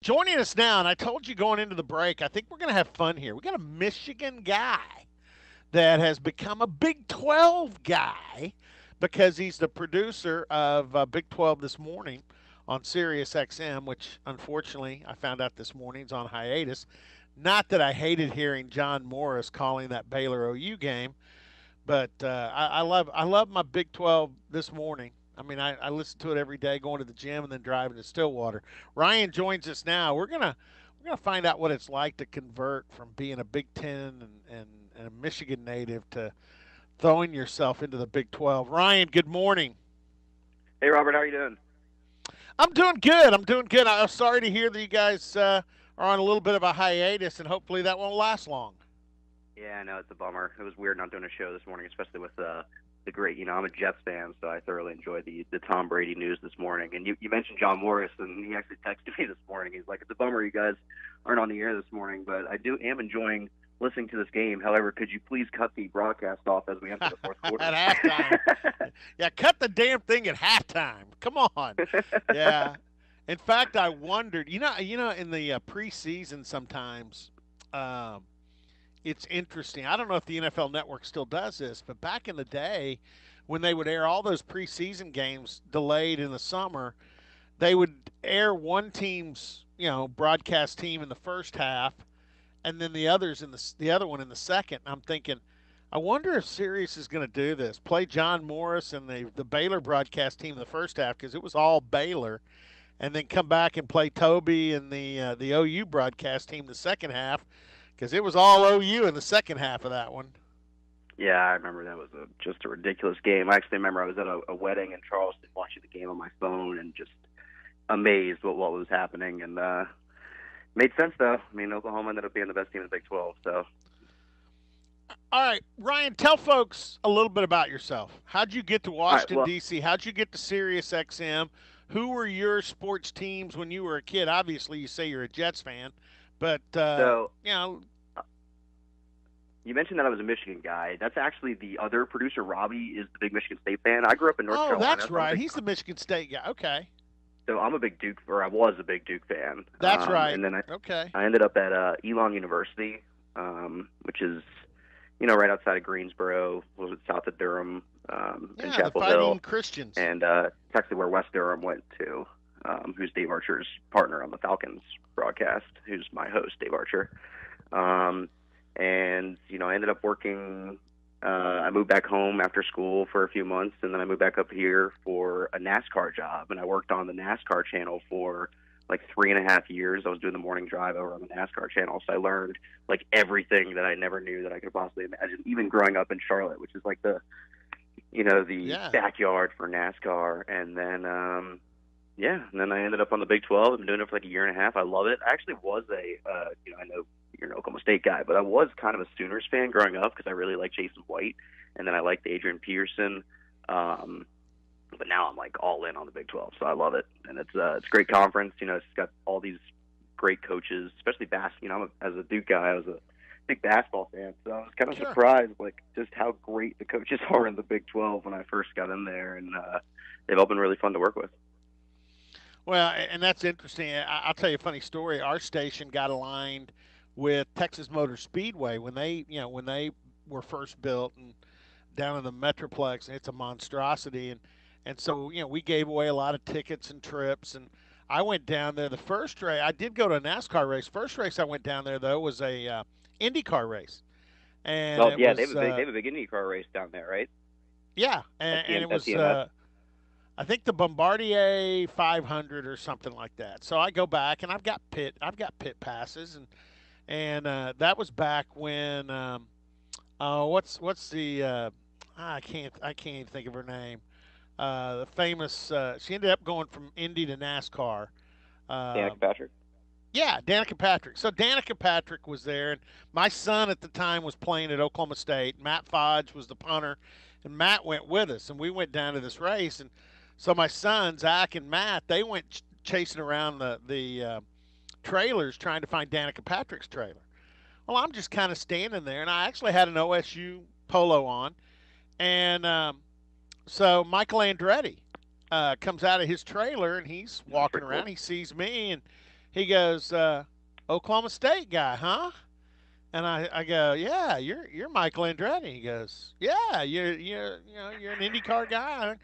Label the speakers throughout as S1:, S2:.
S1: Joining us now, and I told you going into the break, I think we're going to have fun here. We got a Michigan guy that has become a Big 12 guy because he's the producer of Big 12 this morning on Sirius XM, which unfortunately I found out this morning is on hiatus. Not that I hated hearing John Morris calling that Baylor OU game, but I love my Big 12 this morning. I mean, I listen to it every day, going to the gym and then driving to Stillwater. Ryan joins us now. We're gonna find out what it's like to convert from being a Big Ten and a Michigan native to throwing yourself into the Big 12. Ryan, good morning.
S2: Hey, Robert, how are you doing?
S1: I'm doing good. I'm doing good. I'm sorry to hear that you guys are on a little bit of a hiatus, and hopefully that won't last long.
S2: Yeah, I know it's a bummer. It was weird not doing a show this morning, especially with the great. I'm a Jets fan, so I thoroughly enjoyed the Tom Brady news this morning. And you mentioned John Morris, and he actually texted me this morning. He's like, "It's a bummer you guys aren't on the air this morning, but I am enjoying listening to this game. However, could you please cut the broadcast off as we enter the fourth quarter?"
S1: At halftime. Yeah, cut the damn thing at halftime. Come on. Yeah. In fact, I wondered. In the preseason sometimes, um, it's interesting. I don't know if the NFL Network still does this, but back in the day, when they would air all those preseason games delayed in the summer, they would air one team's broadcast team in the first half, and then the other one in the second. And I'm thinking, I wonder if Sirius is going to do this. Play John Morris and the Baylor broadcast team in the first half because it was all Baylor, and then come back and play Toby and the OU broadcast team the second half because it was all OU in the second half of that one.
S2: Yeah, I remember that was just a ridiculous game. I actually remember I was at a wedding in Charleston watching the game on my phone and just amazed with what was happening. And made sense, though. I mean, Oklahoma ended up being the best team in the Big 12. So,
S1: All right, Ryan, tell folks a little bit about yourself. How'd you get to
S2: all right,
S1: Washington,
S2: well,
S1: D.C.? How'd you get to Sirius XM? Who were your sports teams when you were a kid? Obviously, you say you're a Jets fan, but,
S2: so
S1: you know,
S2: you mentioned that I was a Michigan guy. That's actually the other producer, Robbie, is the big Michigan State fan. I grew up in North
S1: oh,
S2: Carolina,
S1: that's
S2: so
S1: right. He's the Michigan State guy. Okay.
S2: I'm a big Duke, or I was a big Duke fan.
S1: That's right.
S2: And then
S1: Okay.
S2: I ended up at Elon University, which is, right outside of Greensboro, a little bit south of Durham, in
S1: Yeah, the
S2: Chapel
S1: Fighting
S2: Hill.
S1: Christians.
S2: And it's actually where Wes Durham went to, who's Dave Archer's partner on the Falcons broadcast, who's my host, Dave Archer. And I ended up working. I moved back home after school for a few months, and then I moved back up here for a NASCAR job, and I worked on the NASCAR channel for like 3.5 years. I was doing the morning drive over on the NASCAR channel, so I learned like everything that I never knew that I could possibly imagine, even growing up in Charlotte, which is like the
S1: Yeah.
S2: backyard for NASCAR. And then and then I ended up on the Big 12. I've been doing it for like a year and a half. I love it. I actually was I know you're an Oklahoma State guy, but I was kind of a Sooners fan growing up because I really liked Jason White, and then I liked Adrian Peterson. But now I'm like all in on the Big 12, so I love it, and it's a great conference. It's got all these great coaches, especially as a Duke guy, I was a big basketball fan, so I was kind of
S1: Sure.
S2: surprised, like just how great the coaches are in the Big 12 when I first got in there, and they've all been really fun to work with.
S1: Well, and that's interesting. I'll tell you a funny story. Our station got aligned with Texas Motor Speedway when they were first built and down in the Metroplex, and it's a monstrosity. And so we gave away a lot of tickets and trips, and I went down there. The first race I did go to a NASCAR race. First race I went down there though was a IndyCar race, and
S2: Well,
S1: it
S2: yeah, they have
S1: was
S2: a big IndyCar race down there, right?
S1: yeah,
S2: At
S1: and it
S2: at
S1: was
S2: TMS.
S1: I think the Bombardier 500 or something like that. So I go back and I've got pit passes, and that was back when what's the I can't even think of her name. The famous she ended up going from Indy to NASCAR. Uh,
S2: Danica Patrick.
S1: yeah, Danica Patrick. So Danica Patrick was there, and my son at the time was playing at Oklahoma State. Matt Fodge was the punter, and Matt went with us, and we went down to this race. And so my son Zach and Matt they went chasing around the trailers trying to find Danica Patrick's trailer. Well, I'm just kind of standing there, and I actually had an OSU polo on, and so Michael Andretti comes out of his trailer, and he's
S2: That's
S1: walking
S2: pretty
S1: around.
S2: cool.
S1: He sees me, and He goes, Oklahoma State guy, huh? And I go, yeah, you're Michael Andretti. He goes, yeah, you're an IndyCar guy.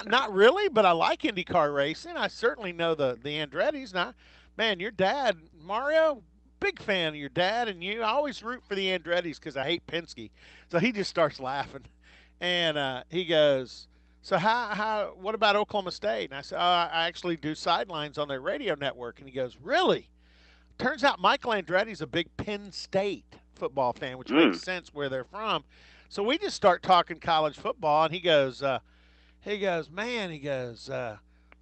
S1: Not really, but I like IndyCar racing. I certainly know the Andrettis. Not, man, your dad, Mario, big fan of your dad and you. I always root for the Andrettis because I hate Penske. So he just starts laughing, and he goes, so what about Oklahoma State? And I said, I actually do sidelines on their radio network. And he goes, really? Turns out Michael Andretti's a big Penn State football fan, which makes sense where they're from. So we just start talking college football, and so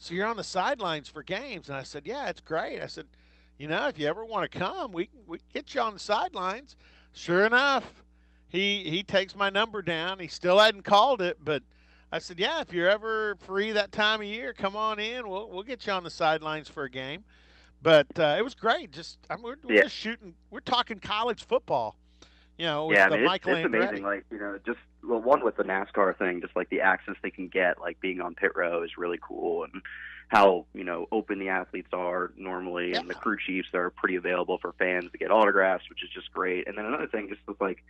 S1: you're on the sidelines for games, and I said, yeah, it's great. I said, if you ever want to come, we can get you on the sidelines. Sure enough, he takes my number down. He still hadn't called it, but I said, yeah, if you're ever free that time of year, come on in. We'll get you on the sidelines for a game. But it was great. We're just shooting. We're talking college football. With
S2: Yeah, I mean,
S1: Michael
S2: it's amazing.
S1: Andretti.
S2: Like, just one with the NASCAR thing, just like the access they can get, like being on pit row is really cool, and how open the athletes are normally,
S1: Yeah.
S2: and the crew chiefs are pretty available for fans to get autographs, which is just great. And then another thing, just with like,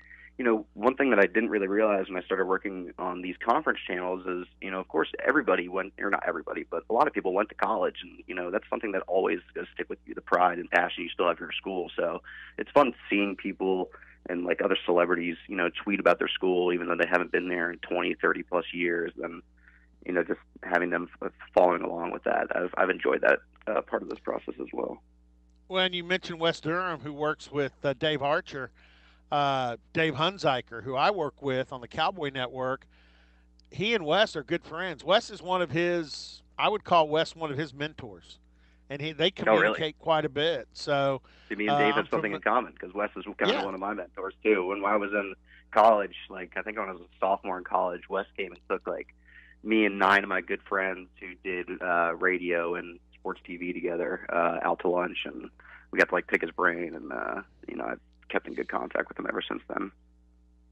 S2: one thing that I didn't really realize when I started working on these conference channels is, of course, everybody went, or not everybody, but a lot of people went to college, and that's something that always goes to stick with you, the pride and passion you still have for your school. So it's fun seeing people and like other celebrities, tweet about their school, even though they haven't been there in 20, 30 plus years. And, just having them following along with that. I've enjoyed that part of this process as well.
S1: When you mentioned Wes Durham, who works with Dave Archer, Dave Hunziker, who I work with on the Cowboy Network, he and Wes are good friends. Wes is I would call Wes one of his mentors. And they communicate
S2: really?
S1: quite a bit. So
S2: me and Dave have something in common, because Wes is kind of one of my mentors too. When I was in college, like I think when I was a sophomore in college, Wes came and took like me and 9 of my good friends who did radio and sports TV together out to lunch, and we got to like pick his brain, and I've kept in good contact with him ever since then.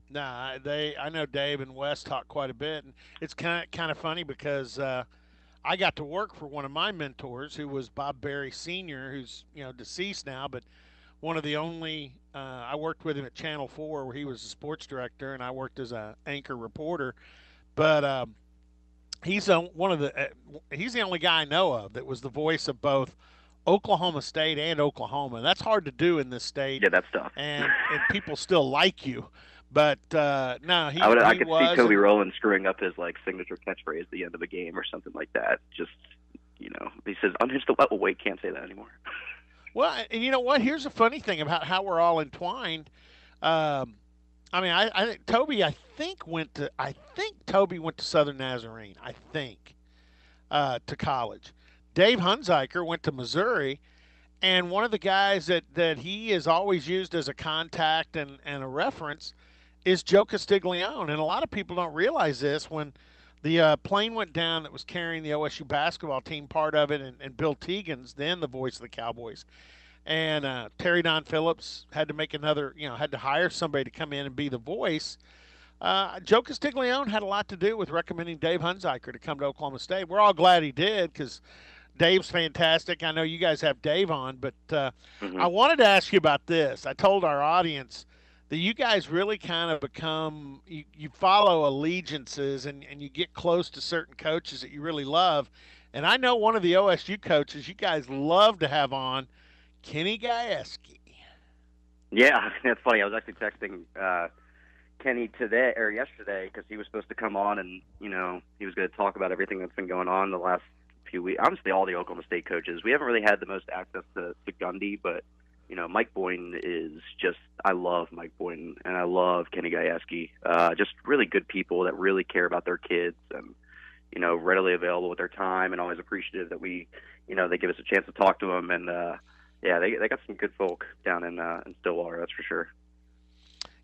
S1: Nah, I know Dave and Wes talk quite a bit, and it's kind of funny because I got to work for one of my mentors, who was Bob Berry Sr., who's deceased now, but one of the only I worked with him at Channel 4, where he was a sports director, and I worked as a anchor reporter. But he's he's the only guy I know of that was the voice of both Oklahoma State and Oklahoma. That's hard to do in this state.
S2: Yeah, that's tough.
S1: And people still like you. But no,
S2: I could see Toby Rowland screwing up his like signature catchphrase at the end of a game or something like that. Just he says, "Unhitch the wet." Well, wait, can't say that anymore.
S1: Well, and you know what? Here's a funny thing about how we're all entwined. I mean, I think Toby, I think Toby went to Southern Nazarene. I think to college. Dave Hunziker went to Missouri, and one of the guys that he is always used as a contact and a reference is Joe Castiglione. And a lot of people don't realize this. When the plane went down that was carrying the OSU basketball team, part of it, and Bill Teagan's then the voice of the Cowboys, and Terry Don Phillips had to make had to hire somebody to come in and be the voice. Joe Castiglione had a lot to do with recommending Dave Hunziker to come to Oklahoma State. We're all glad he did, because Dave's fantastic. I know you guys have Dave on, but I wanted to ask you about this. I told our audience that you guys really kind of become you follow allegiances, and you get close to certain coaches that you really love. And I know one of the OSU coaches you guys love to have on, Kenny Gajewski.
S2: Yeah, that's funny. I was actually texting Kenny today or yesterday, because he was supposed to come on, and he was going to talk about everything that's been going on the last few weeks. Honestly, all the Oklahoma State coaches. We haven't really had the most access to Gundy, but Mike Boynton is just. I love Mike Boynton, and I love Kenny Gajewski. Just really good people that really care about their kids, and readily available with their time, and always appreciative that we, they give us a chance to talk to them. And yeah, they got some good folk down in Stillwater, that's for sure.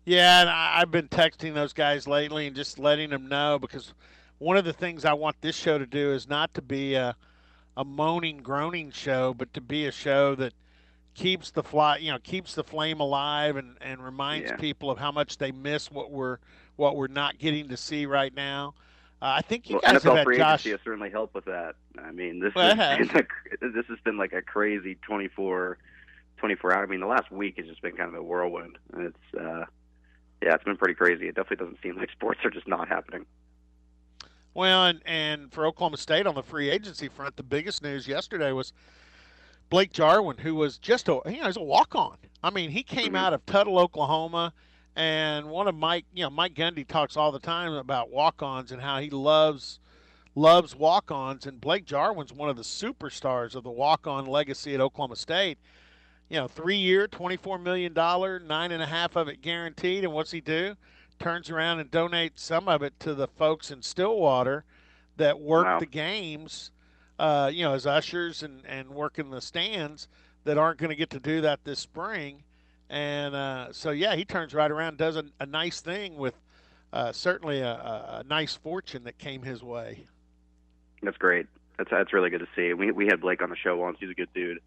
S1: Yeah, and I've been texting those guys lately and just letting them know, because one of the things I want this show to do is not to be a moaning, groaning show, but to be a show that keeps the flame alive, and reminds people of how much they miss what we're not getting to see right now. I think you
S2: Well,
S1: guys have
S2: NFL
S1: had
S2: free
S1: Josh.
S2: agency has certainly helped with that. I mean,
S1: Well, it has.
S2: this has been like a crazy 24 hours. I mean, the last week has just been kind of a whirlwind. And yeah, it's been pretty crazy. It definitely doesn't seem like sports are just not happening.
S1: Well, and for Oklahoma State on the free agency front, the biggest news yesterday was Blake Jarwin, who was just he's a walk on. I mean, he came
S2: Hmm.
S1: out of Tuttle, Oklahoma, and one of Mike Gundy talks all the time about walk ons and how he loves walk ons, and Blake Jarwin's one of the superstars of the walk on legacy at Oklahoma State. 3 year, $24 million, 9.5 of it guaranteed, and what's he do? Turns around and donates some of it to the folks in Stillwater that work
S2: Wow,
S1: the games, as ushers and work in the stands that aren't going to get to do that this spring. And so, yeah, he turns right around and does a nice thing with certainly a nice fortune that came his way.
S2: that's great. That's really good to see. We had Blake on the show once. He's a good dude.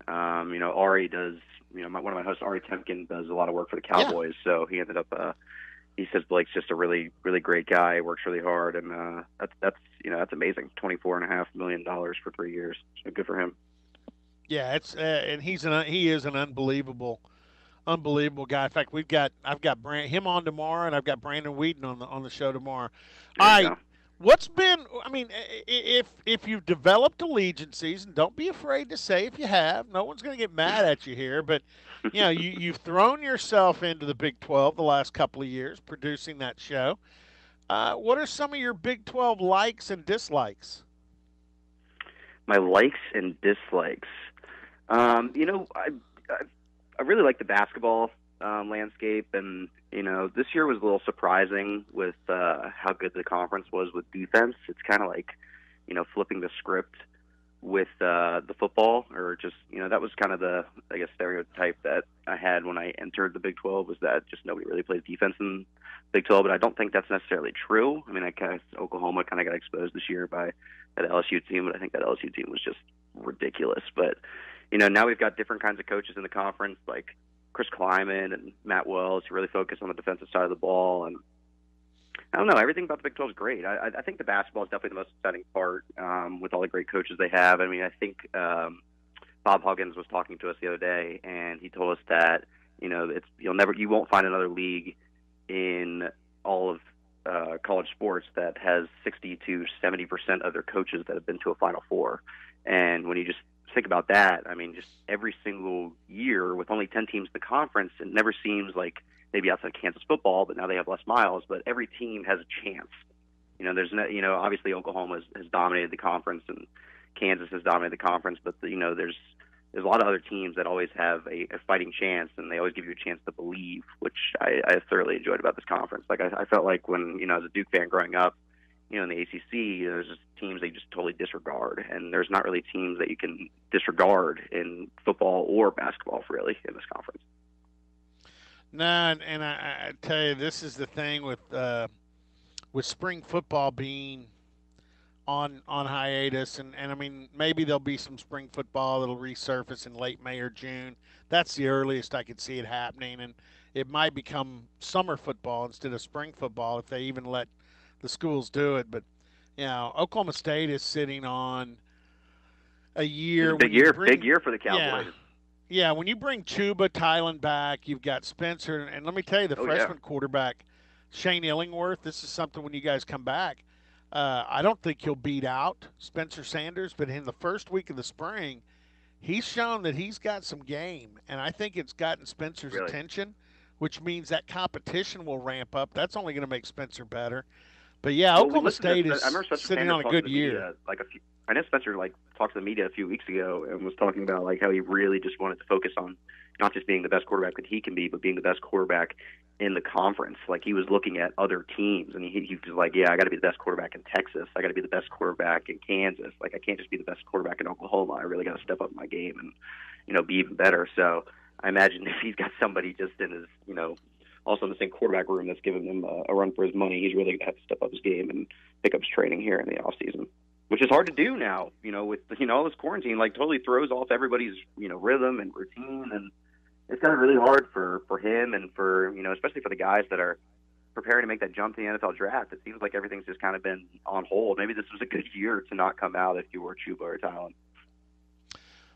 S2: Ari does. One of my hosts, Ari Temkin, does a lot of work for the Cowboys. Yeah. So he ended up. He says Blake's just a really, really great guy. Works really hard, and that's amazing. $24.5 million for 3 years. So good for him.
S1: Yeah, it's and he is an unbelievable guy. In fact, I've got him on tomorrow, and I've got Brandon Whedon on the show tomorrow. All right. What's been? I mean, if you've developed allegiances, and don't be afraid to say if you have. No one's going to get mad at you here, but you've thrown yourself into the Big 12 the last couple of years, producing that show. What are some of your Big 12 likes and dislikes?
S2: My likes and dislikes. I really like the basketball landscape, and this year was a little surprising with how good the conference was with defense. It's kind of like flipping the script with the football, or just that was kind of the stereotype that I had when I entered the Big 12, was that just nobody really plays defense in Big 12. But I don't think that's necessarily true. I mean, I guess Oklahoma kind of got exposed this year by that LSU team, but I think that LSU team was just ridiculous. But now we've got different kinds of coaches in the conference, like Chris Kleiman and Matt Wells, who really focus on the defensive side of the ball. And I don't know, everything about the Big 12 is great. I think the basketball is definitely the most exciting part, with all the great coaches they have. I mean, I think Bob Huggins was talking to us the other day, and he told us that you won't find another league in all of college sports that has 60 to 70% of their coaches that have been to a Final Four. And when you just think about that, I mean, just every single year with only 10 teams in the conference, it never seems like, maybe outside Kansas football, but now they have less miles, but every team has a chance. There's no, obviously Oklahoma has dominated the conference, and Kansas has dominated the conference, but there's a lot of other teams that always have a fighting chance, and they always give you a chance to believe, which I thoroughly enjoyed about this conference. Like I felt like when as a Duke fan growing up, in the ACC, there's just teams they just totally disregard, and there's not really teams that you can disregard in football or basketball, really, in this conference.
S1: No, and I tell you, this is the thing with spring football being on hiatus, and I mean, maybe there'll be some spring football that'll resurface in late May or June. That's the earliest I could see it happening, and it might become summer football instead of spring football if they even let the schools do it. But Oklahoma State is sitting on a year.
S2: Big year for the Cowboys.
S1: Yeah, when you bring Chuba Tylan back, you've got Spencer, and let me tell you, the freshman quarterback, Shane Illingworth, this is something when you guys come back. I don't think he'll beat out Spencer Sanders, but in the first week of the spring, he's shown that he's got some game, and I think it's gotten Spencer's attention, which means that competition will ramp up. That's only going to make Spencer better. But, Oklahoma State is sitting on a good year.
S2: I know Spencer talked to the media a few weeks ago and was talking about how he really just wanted to focus on not just being the best quarterback that he can be, but being the best quarterback in the conference. Like, he was looking at other teams, and he was like, I got to be the best quarterback in Texas. I got to be the best quarterback in Kansas. Like, I can't just be the best quarterback in Oklahoma. I really got to step up my game and be even better. So I imagine if he's got somebody just in his also in the same quarterback room that's giving him a run for his money, he's really going to have to step up his game and pick up his training here in the off season, which is hard to do now, with, all this quarantine, totally throws off everybody's, rhythm and routine. And it's kind of really hard for him and for, especially for the guys that are preparing to make that jump to the NFL draft, it seems like everything's just kind of been on hold. Maybe this was a good year to not come out if you were Chuba or Tylen.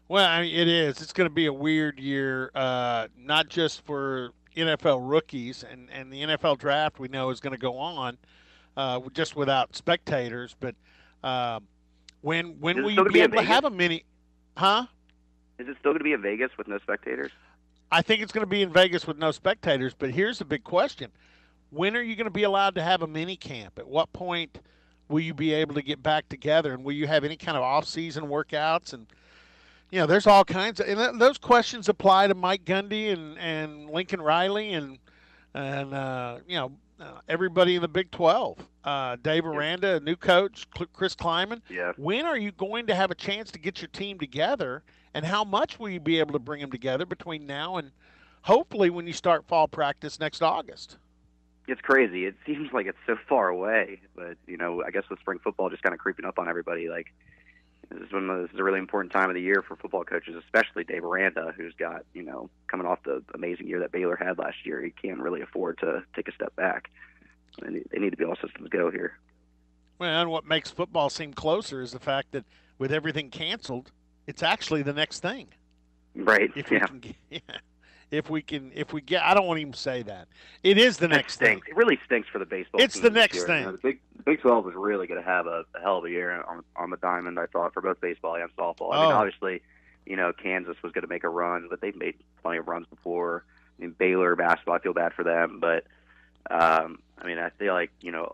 S1: Well, I mean, it is. It's going to be a weird year, not just for NFL rookies and the NFL draft. We know is going to go on just without spectators. But uh, when
S2: Is it
S1: will
S2: still
S1: you
S2: going to
S1: be
S2: be in
S1: able to
S2: Vegas?
S1: have a mini? Huh?
S2: Is it still going to be in Vegas with no spectators?
S1: I think it's going to be in Vegas with no spectators. But here's the big question: when are you going to be allowed to have a mini camp? At what point will you be able to get back together? And will you have any kind of off-season workouts? And there's all kinds of, and those questions apply to Mike Gundy and Lincoln Riley and everybody in the Big 12. Dave
S2: Yep.
S1: Aranda, a new coach, Chris Kleiman.
S2: Yeah.
S1: When are you going to have a chance to get your team together, and how much will you be able to bring them together between now and hopefully when you start fall practice next August?
S2: It's crazy. It seems like it's so far away, but I guess with spring football just kind of creeping up on everybody, like this is a really important time of the year for football coaches, especially Dave Aranda, who's got coming off the amazing year that Baylor had last year. He can't really afford to take a step back. And they need to be all systems go here.
S1: Well, and what makes football seem closer is the fact that with everything canceled, it's actually the next thing.
S2: Right.
S1: If we can if we get, I don't want to even say that. It is the next thing.
S2: It really stinks for the baseball
S1: It's
S2: team
S1: the
S2: this
S1: next
S2: year.
S1: thing.
S2: The Big 12 was really going to have a hell of a year on the diamond, I thought, for both baseball and softball. I mean, obviously, Kansas was going to make a run, but they've made plenty of runs before. I mean, Baylor basketball, I feel bad for them, but I feel like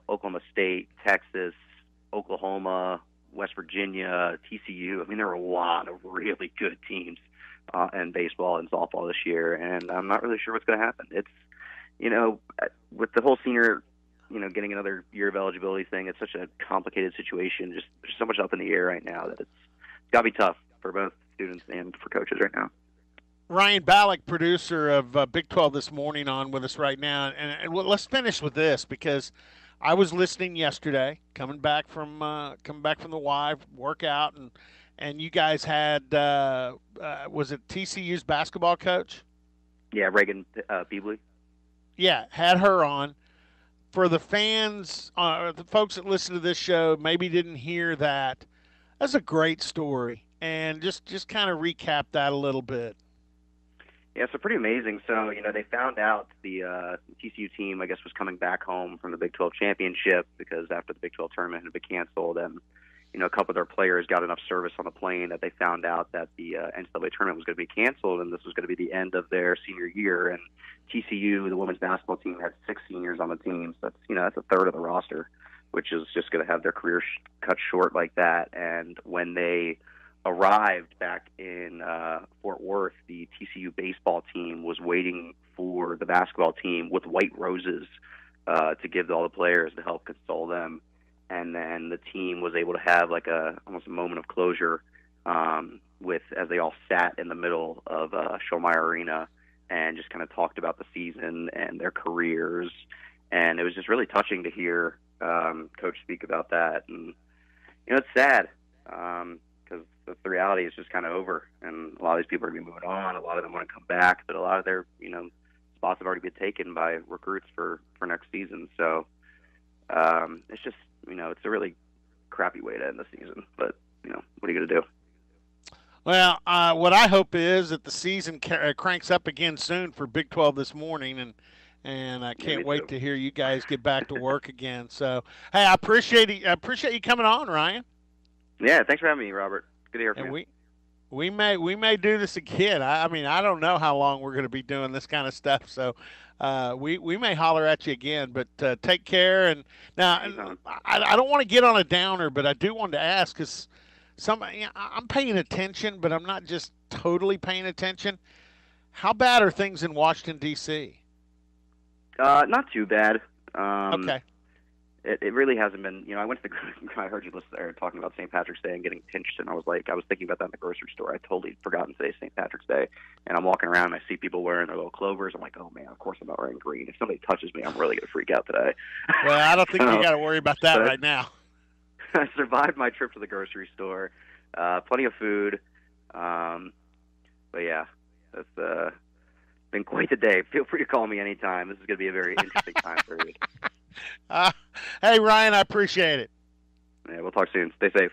S2: Oklahoma State, Texas, Oklahoma, West Virginia, TCU. I mean, there were a lot of really good teams in baseball and softball this year, and I'm not really sure what's going to happen. It's with the whole senior, getting another year of eligibility thing, it's such a complicated situation. Just there's so much up in the air right now that it's got to be tough for both students and for coaches right now.
S1: Ryan Ballack, producer of Big 12 This Morning, on with us right now. And let's finish with this, because I was listening yesterday, coming back from the Y workout, and you guys had was it TCU's basketball coach?
S2: Yeah, Reagan Beasley.
S1: Yeah, had her on. For the fans, the folks that listen to this show, maybe didn't hear that. That's a great story, and just kind of recap that a little bit.
S2: Yeah, so pretty amazing. So, they found out the TCU team, I guess, was coming back home from the Big 12 championship because after the Big 12 tournament had been canceled, and, a couple of their players got enough service on the plane that they found out that the NCAA tournament was going to be canceled, and this was going to be the end of their senior year. And TCU, the women's basketball team, had 6 seniors on the team. So that's a third of the roster, which is just going to have their career cut short like that. And when they arrived back in Fort Worth, the TCU baseball team was waiting for the basketball team with white roses to give to all the players to help console them. And then the team was able to have like almost a moment of closure as they all sat in the middle of Schollmeyer Arena and just kind of talked about the season and their careers. And it was just really touching to hear Coach speak about that. And, it's sad. Because the reality is just kind of over, and a lot of these people are going to be moving on. A lot of them want to come back, but a lot of their spots have already been taken by recruits for next season. So it's just it's a really crappy way to end the season. But what are you going to do?
S1: Well, what I hope is that the season cranks up again soon for Big 12 This Morning, and I can't wait to hear you guys get back to work again. So hey, I appreciate you coming on, Ryan.
S2: Yeah, thanks for having me, Robert. Good to hear from you.
S1: We may do this again. I mean, I don't know how long we're going to be doing this kind of stuff, so we may holler at you again. But take care. And now, I don't want to get on a downer, but I do want to ask, because I'm paying attention, but I'm not just totally paying attention. How bad are things in Washington, D.C.?
S2: Not too bad.
S1: Okay.
S2: It really hasn't been. I went to I heard you there talking about St. Patrick's Day and getting pinched, and I was thinking about that in the grocery store. I totally forgotten today's St. Patrick's Day, and I'm walking around and I see people wearing their little clovers. I'm like, oh man, of course I'm not wearing green. If somebody touches me, I'm really gonna freak out today.
S1: Well, I don't think you got to worry about that right now.
S2: I survived my trip to the grocery store. Plenty of food, but yeah, that's been quite the day. Feel free to call me anytime. This is going to be a very interesting time period.
S1: Hey, Ryan, I appreciate it.
S2: Yeah, we'll talk soon. Stay safe.